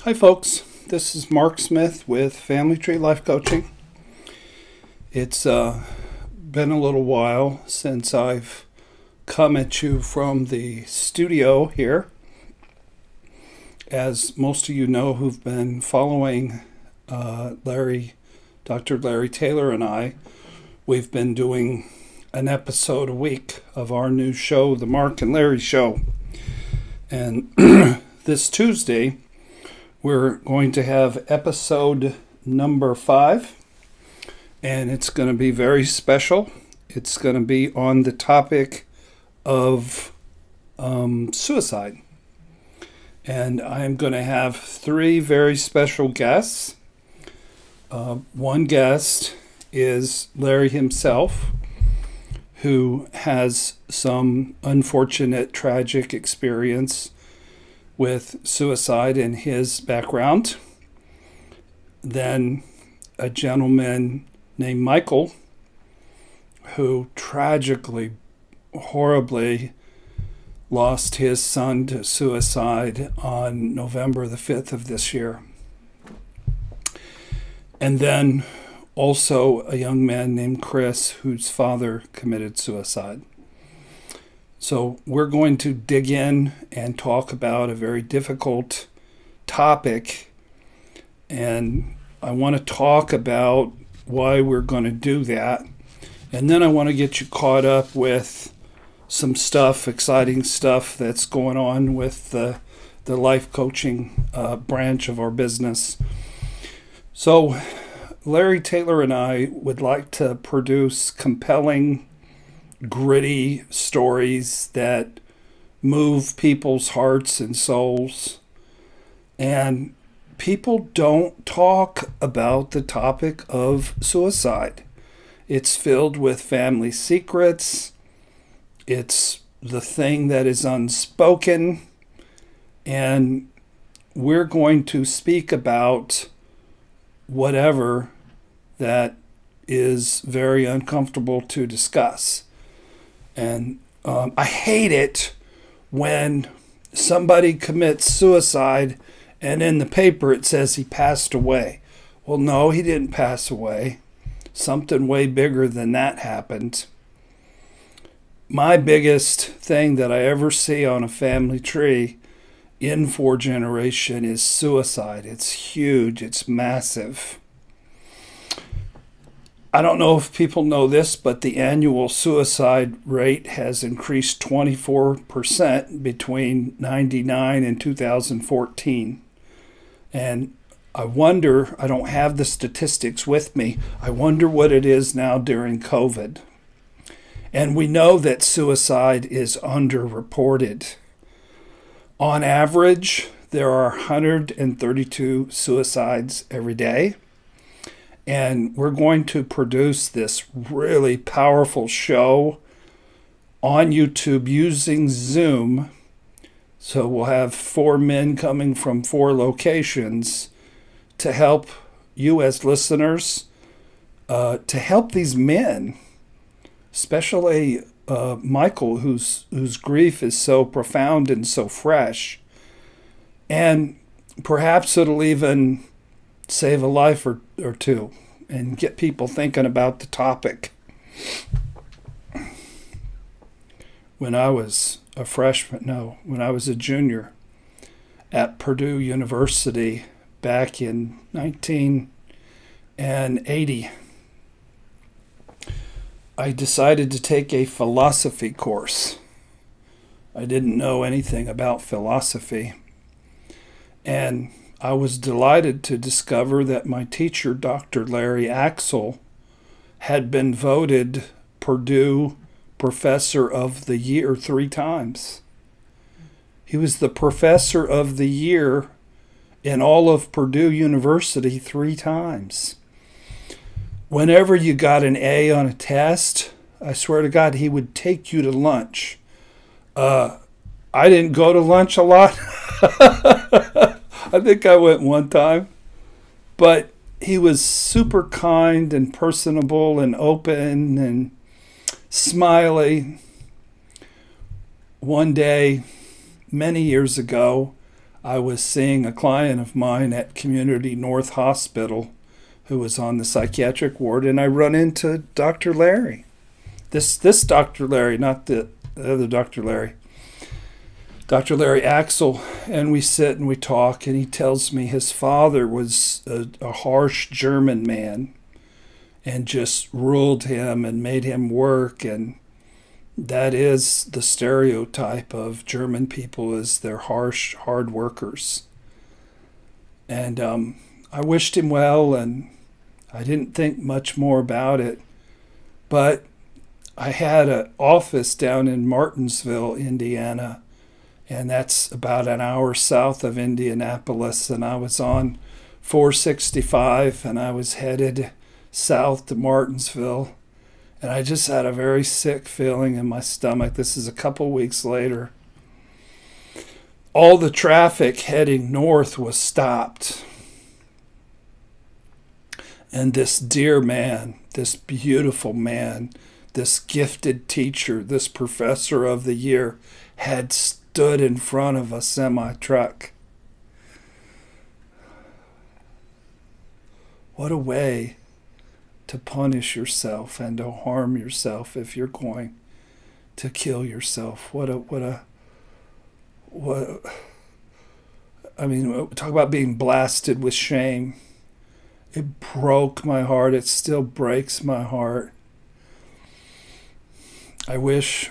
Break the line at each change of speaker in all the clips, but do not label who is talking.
Hi folks, this is Mark Smith with Family Tree Life Coaching. It's been a little while since I've come at you from the studio here. As most of you know who've been following Dr. Larry Taylor and I, we've been doing an episode a week of our new show, The Mark and Larry Show. And this Tuesday, we're going to have episode number 5, and it's going to be very special. It's going to be on the topic of suicide. And I'm going to have 3 very special guests. One guest is Larry himself, who has some unfortunate, tragic experience with suicide in his background. Then a gentleman named Michael, who tragically, horribly lost his son to suicide on November the 5th of this year. And then also a young man named Chris, whose father committed suicide. So we're going to dig in and talk about a very difficult topic, and I want to talk about why we're going to do that, and then I want to get you caught up with some stuff, exciting stuff that's going on with the life coaching branch of our business. So Larry Taylor and I would like to produce compelling, gritty stories that move people's hearts and souls. And people don't talk about the topic of suicide. It's filled with family secrets. It's the thing that is unspoken. And we're going to speak about whatever that is very uncomfortable to discuss. And I hate it when somebody commits suicide and in the paper it says he passed away. Well, no, he didn't pass away. Something way bigger than that happened. My biggest thing that I ever see on a family tree in 4 generation is suicide. It's huge. It's massive. I don't know if people know this, but the annual suicide rate has increased 24% between 1999 and 2014. And I wonder, I don't have the statistics with me, I wonder what it is now during COVID. And we know that suicide is underreported. On average, there are 132 suicides every day. And we're going to produce this really powerful show on YouTube using Zoom. So we'll have 4 men coming from 4 locations to help you as listeners, to help these men, especially Michael, whose grief is so profound and so fresh. And perhaps it'll even save a life or 2 and get people thinking about the topic. When I was a freshman, when I was a junior at Purdue University back in 1980, I decided to take a philosophy course. I didn't know anything about philosophy. And I was delighted to discover that my teacher, Dr. Larry Axel, had been voted Purdue Professor of the Year 3 times. He was the Professor of the Year in all of Purdue University 3 times. Whenever you got an A on a test, I swear to God, he would take you to lunch. I didn't go to lunch a lot. I think I went one time, but he was super kind and personable and open and smiley. One day, many years ago, I was seeing a client of mine at Community North Hospital who was on the psychiatric ward, and I run into Dr. Larry. This Dr. Larry, not the other Dr. Larry. Dr. Larry Axel, and we sit and we talk, and he tells me his father was a harsh German man and just ruled him and made him work, and that is the stereotype of German people, is they're harsh, hard workers. And I wished him well, and I didn't think much more about it. But I had an office down in Martinsville, Indiana, and that's about an hour south of Indianapolis, and I was on 465, and I was headed south to Martinsville. And I just had a very sick feeling in my stomach. This is a couple weeks later. All the traffic heading north was stopped. And this dear man, this beautiful man, this gifted teacher, this professor of the year, had stood in front of a semi-truck. What a way to punish yourself and to harm yourself if you're going to kill yourself. I mean, talk about being blasted with shame. It broke my heart. It still breaks my heart. I wish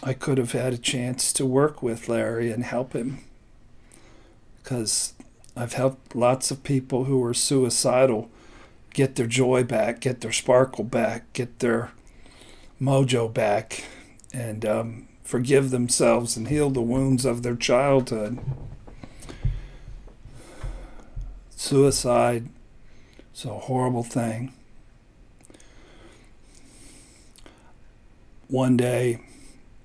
I could have had a chance to work with Larry and help him, because I've helped lots of people who were suicidal get their joy back, get their sparkle back, get their mojo back, and forgive themselves and heal the wounds of their childhood. Suicide is a horrible thing. One day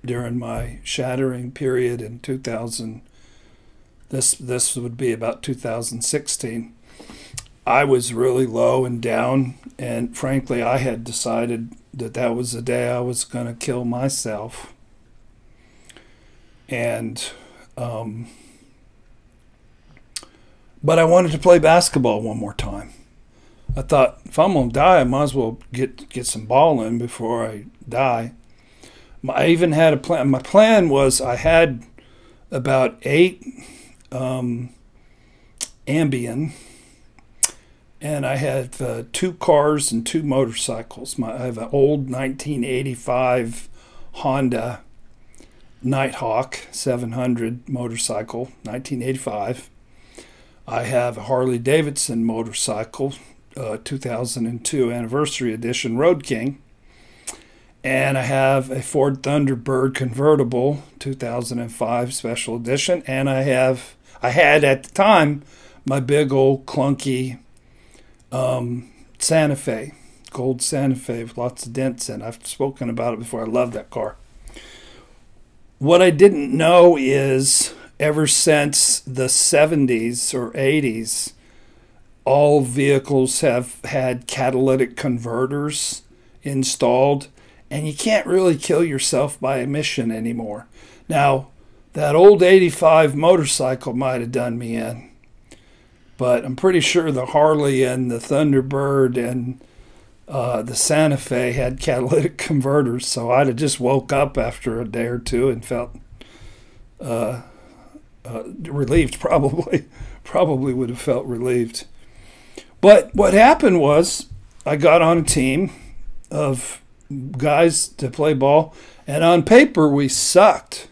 during my shattering period in 2000, this would be about 2016, I was really low and down, and frankly, I had decided that that was the day I was going to kill myself. And, but I wanted to play basketball one more time. I thought, if I'm going to die, I might as well get some ball in before I die. I even had a plan. My plan was I had about 8 Ambien, and I had 2 cars and 2 motorcycles. I have an old 1985 Honda Nighthawk 700 motorcycle, 1985. I have a Harley Davidson motorcycle, 2002 Anniversary Edition Road King. And I have a Ford Thunderbird convertible, 2005 Special Edition. And I had at the time my big old clunky Santa Fe, gold Santa Fe with lots of dents in. I've spoken about it before. I love that car. What I didn't know is, ever since the 70s or 80s, all vehicles have had catalytic converters installed, and you can't really kill yourself by emission anymore. Now, that old 85 motorcycle might have done me in, but I'm pretty sure the Harley and the Thunderbird and the Santa Fe had catalytic converters, so I'd have just woke up after a day or two and felt relieved, probably would have felt relieved. But what happened was, I got on a team of guys to play ball, and on paper we sucked.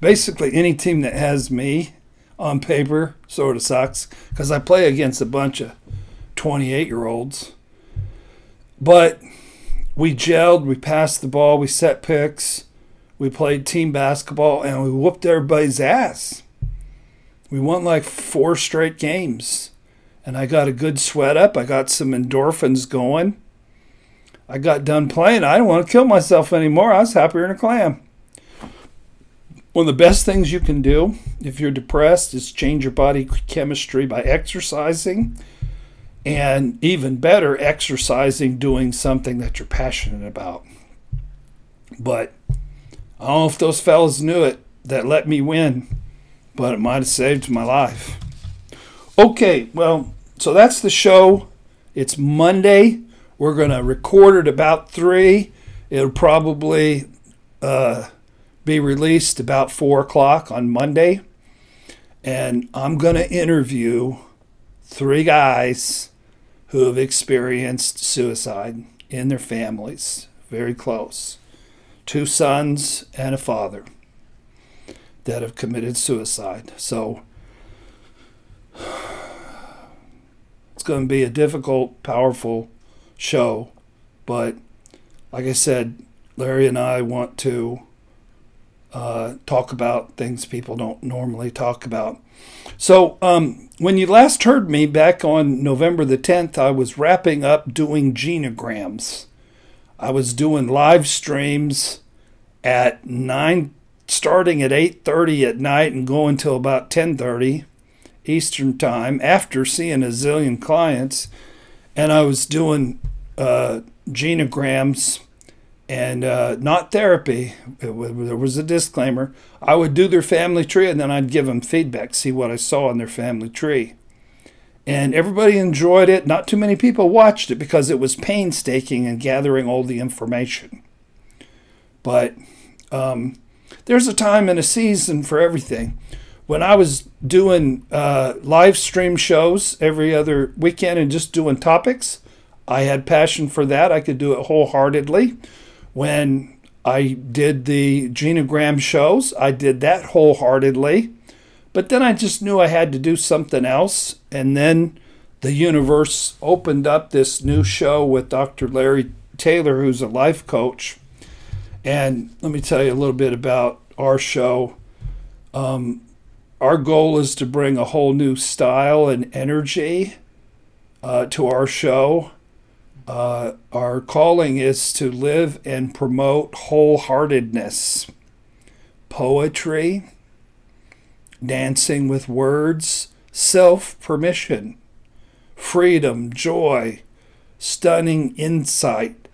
Basically, any team that has me on paper sort of sucks, because I play against a bunch of 28-year-olds. But we gelled, we passed the ball, we set picks, we played team basketball, and we whooped everybody's ass. We won like 4 straight games. And I got a good sweat up. I got some endorphins going. I got done playing. I didn't want to kill myself anymore. I was happier than a clam. One of the best things you can do if you're depressed is change your body chemistry by exercising. And even better, exercising doing something that you're passionate about. But I don't know if those fellas knew it that let me win. but it might have saved my life. Okay, well, so that's the show. It's Monday. We're going to record it about 3. It'll probably be released about 4 o'clock on Monday. And I'm going to interview 3 guys who have experienced suicide in their families, very close. 2 sons and a father that have committed suicide. So it's going to be a difficult, powerful show. But like I said, Larry and I want to talk about things people don't normally talk about. So when you last heard me back on November the 10th, I was wrapping up doing genograms. I was doing live streams at 9, starting at 8:30 at night and going till about 10:30 Eastern time after seeing a zillion clients. And I was doing genograms and not therapy. There was a disclaimer. I would do their family tree and then I'd give them feedback, see what I saw in their family tree. And everybody enjoyed it. Not too many people watched it because it was painstaking in gathering all the information. But there's a time and a season for everything. When I was doing live stream shows every other weekend and just doing topics, I had passion for that. I could do it wholeheartedly. When I did the genogram shows, I did that wholeheartedly. But then I just knew I had to do something else. And then the universe opened up this new show with Dr. Larry Taylor, who's a life coach. And let me tell you a little bit about our show. Our goal is to bring a whole new style and energy to our show. Our calling is to live and promote wholeheartedness, poetry, dancing with words, self-permission, freedom, joy, stunning insight,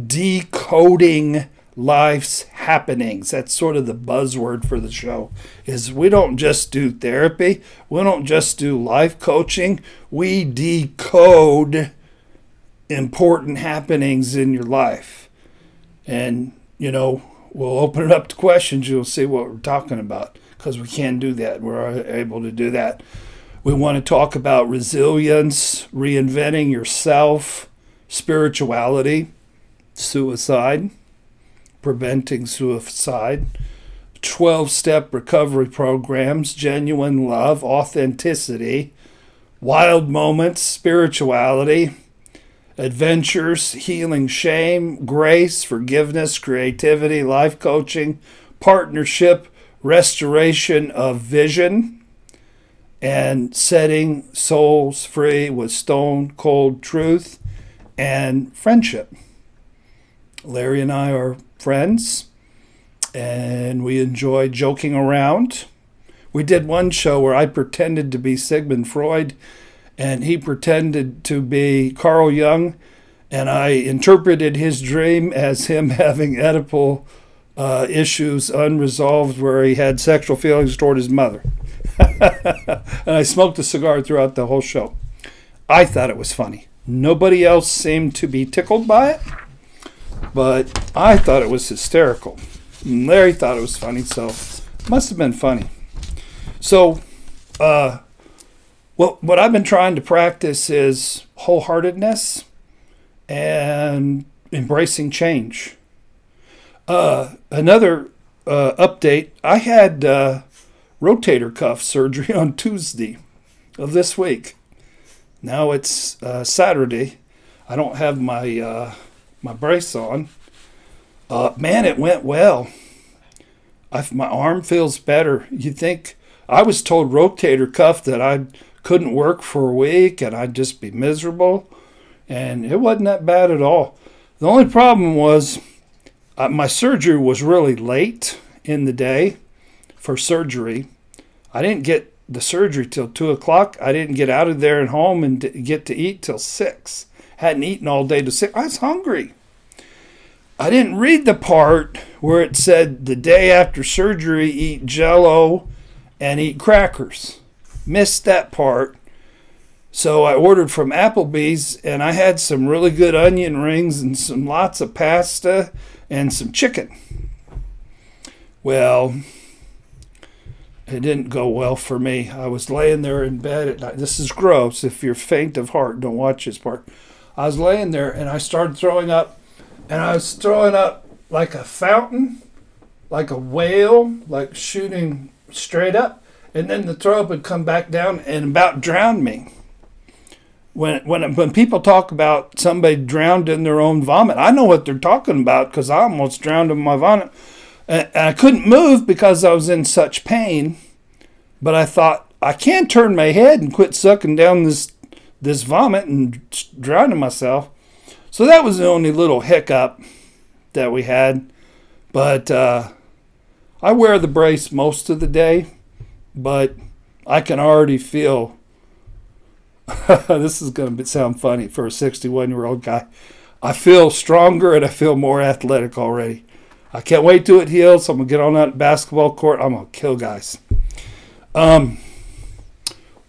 decoding life's happenings. That's sort of the buzzword for the show, is we don't just do therapy. We don't just do life coaching. We decode important happenings in your life. And, you know, we'll open it up to questions. You'll see what we're talking about because we can do that. We're able to do that. We want to talk about resilience, reinventing yourself, spirituality, suicide, preventing suicide, 12-step recovery programs, genuine love, authenticity, wild moments, spirituality, adventures, healing shame, grace, forgiveness, creativity, life coaching, partnership, restoration of vision, and setting souls free with stone cold truth and friendship. Larry and I are friends, and we enjoy joking around. We did one show where I pretended to be Sigmund Freud, and he pretended to be Carl Jung, and I interpreted his dream as him having Oedipal issues unresolved where he had sexual feelings toward his mother. And I smoked a cigar throughout the whole show. I thought it was funny. Nobody else seemed to be tickled by it, but I thought it was hysterical. And Larry thought it was funny, so it must have been funny. So, what I've been trying to practice is wholeheartedness and embracing change. Another update, I had rotator cuff surgery on Tuesday of this week. Now it's Saturday. I don't have my my brace on. Man, it went well. My arm feels better. You think, I was told rotator cuff that I couldn't work for a week and I'd just be miserable, and it wasn't that bad at all. The only problem was my surgery was really late in the day for surgery. I didn't get the surgery till 2 o'clock. I didn't get out of there and home and get to eat till 6. Hadn't eaten all day till 6. I was hungry. I didn't read the part where it said the day after surgery eat Jell-O and eat crackers. Missed that part. So I ordered from Applebee's, and I had some really good onion rings and some lots of pasta and some chicken. Well, it didn't go well for me. I was laying there in bed at night. This is gross. If you're faint of heart, don't watch this part. I was laying there, and I started throwing up, and I was throwing up like a fountain, like a whale, like shooting straight up, and then the throw up would come back down and about drown me. When people talk about somebody drowned in their own vomit, I know what they're talking about because I almost drowned in my vomit. And I couldn't move because I was in such pain. But I thought, I can't turn my head and quit sucking down this vomit and drowning myself. So that was the only little hiccup that we had. But I wear the brace most of the day. But I can already feel, this is going to sound funny for a 61-year-old guy. I feel stronger and I feel more athletic already. I can't wait till it heals. So I'm going to get on that basketball court. I'm going to kill guys.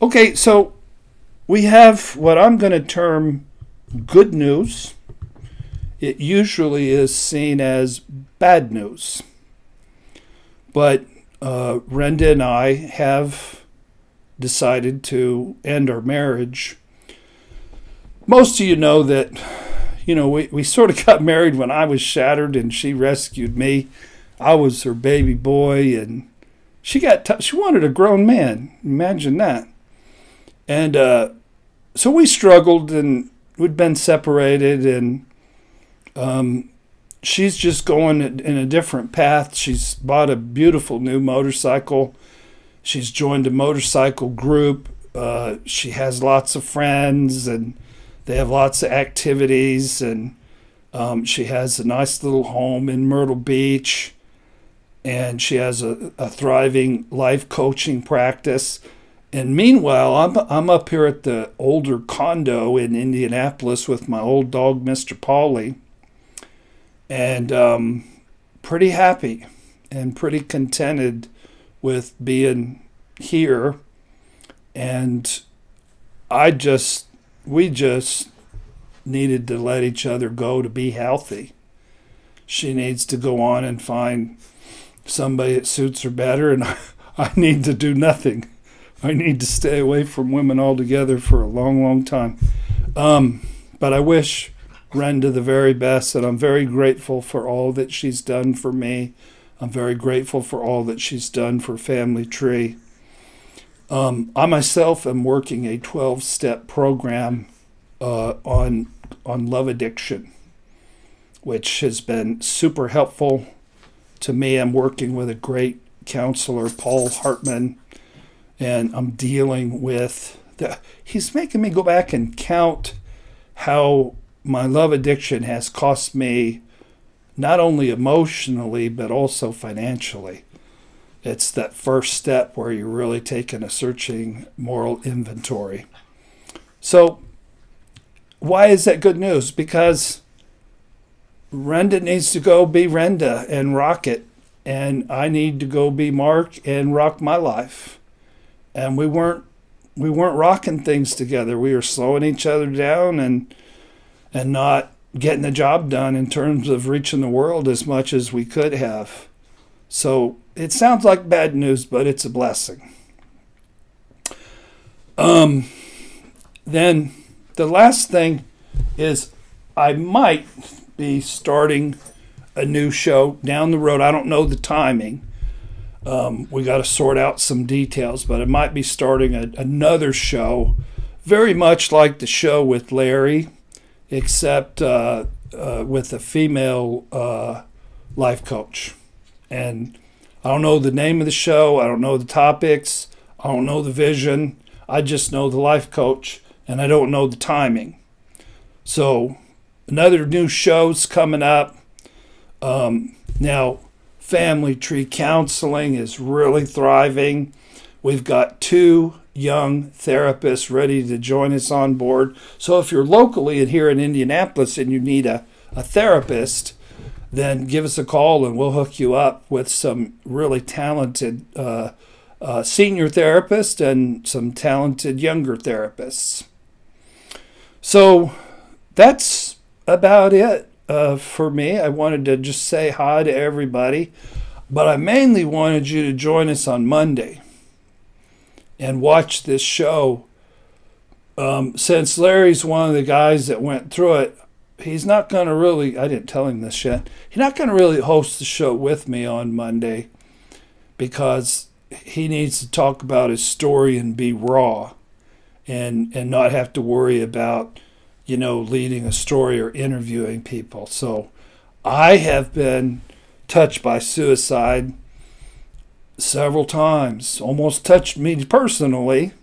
Okay, so we have what I'm going to term good news. It usually is seen as bad news. But Rinda and I have decided to end our marriage. Most of you know that, we sort of got married when I was shattered and she rescued me. I was her baby boy, and she wanted a grown man. Imagine that. And so we struggled, and we'd been separated, and she's just going in a different path. She's bought a beautiful new motorcycle. She's joined a motorcycle group. She has lots of friends, and they have lots of activities, and she has a nice little home in Myrtle Beach, and she has a thriving life coaching practice. And meanwhile, I'm up here at the older condo in Indianapolis with my old dog, Mr. Paulie, and pretty happy and pretty contented with being here. And we just needed to let each other go to be healthy. She needs to go on and find somebody that suits her better, and I need to do nothing. I need to stay away from women altogether for a long, long time. But I wish Rinda the very best, and I'm very grateful for all that she's done for me. I'm very grateful for all that she's done for Family Tree. I myself am working a 12-step program on love addiction, which has been super helpful to me. I'm working with a great counselor, Paul Hartman, and I'm dealing with he's making me go back and count how my love addiction has cost me, not only emotionally, but also financially. It's that first step where you're really taking a searching moral inventory. So why is that good news? Because Rinda needs to go be Rinda and rock it, and I need to go be Mark and rock my life. And we weren't rocking things together. We were slowing each other down and not getting the job done in terms of reaching the world as much as we could have. So it sounds like bad news, but it's a blessing. Then the last thing is I might be starting a new show down the road. I don't know the timing. We got to sort out some details, but I might be starting another show, very much like the show with Larry, except with a female life coach. And I don't know the name of the show. I don't know the topics. I don't know the vision. I just know the life coach, and I don't know the timing. So another new show's coming up. Now, Family Tree Counseling is really thriving. We've got 2 young therapists ready to join us on board. So if you're locally and here in Indianapolis and you need a therapist, then give us a call and we'll hook you up with some really talented senior therapists and some talented younger therapists. So that's about it for me. I wanted to just say hi to everybody, but I mainly wanted you to join us on Monday and watch this show. Since Larry's one of the guys that went through it, he's not going to really, I didn't tell him this yet, he's not going to really host the show with me on Monday because he needs to talk about his story and be raw and not have to worry about, you know, leading a story or interviewing people. So I have been touched by suicide several times, almost touched me personally.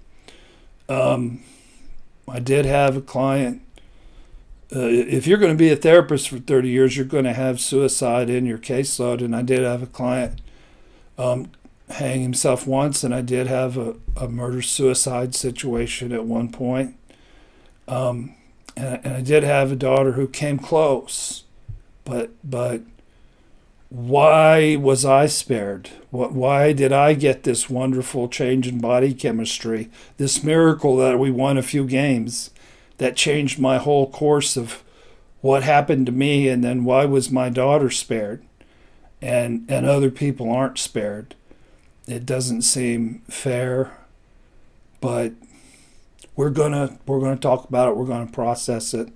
I did have a client. If you're going to be a therapist for 30 years, you're going to have suicide in your caseload. And I did have a client hang himself once, and I did have a murder-suicide situation at one point. And I did have a daughter who came close. But why was I spared? Why did I get this wonderful change in body chemistry, this miracle that we won a few games that changed my whole course of what happened to me, and then why was my daughter spared and other people aren't spared? It doesn't seem fair, but we're gonna talk about it. We're gonna process it.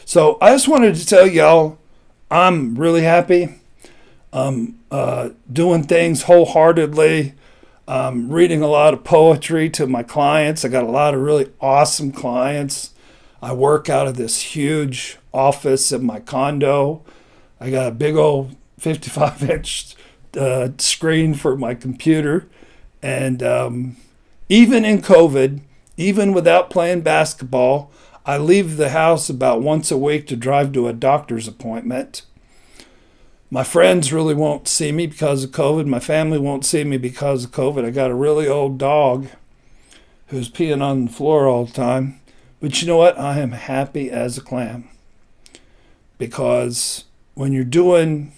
So I just wanted to tell y'all I'm really happy. Doing things wholeheartedly, reading a lot of poetry to my clients. I got a lot of really awesome clients. I work out of this huge office in my condo. I got a big old 55-inch screen for my computer. And even in COVID, even without playing basketball, I leave the house about once a week to drive to a doctor's appointment. My friends really won't see me because of COVID. My family won't see me because of COVID. I got a really old dog who's peeing on the floor all the time. But you know what? I am happy as a clam. Because when you're doing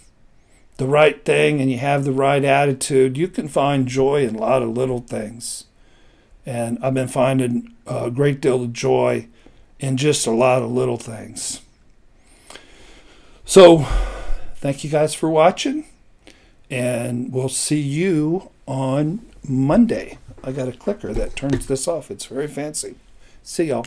the right thing and you have the right attitude, you can find joy in a lot of little things. And I've been finding a great deal of joy in just a lot of little things. So thank you guys for watching, and we'll see you on Monday. I got a clicker that turns this off. It's very fancy. See y'all.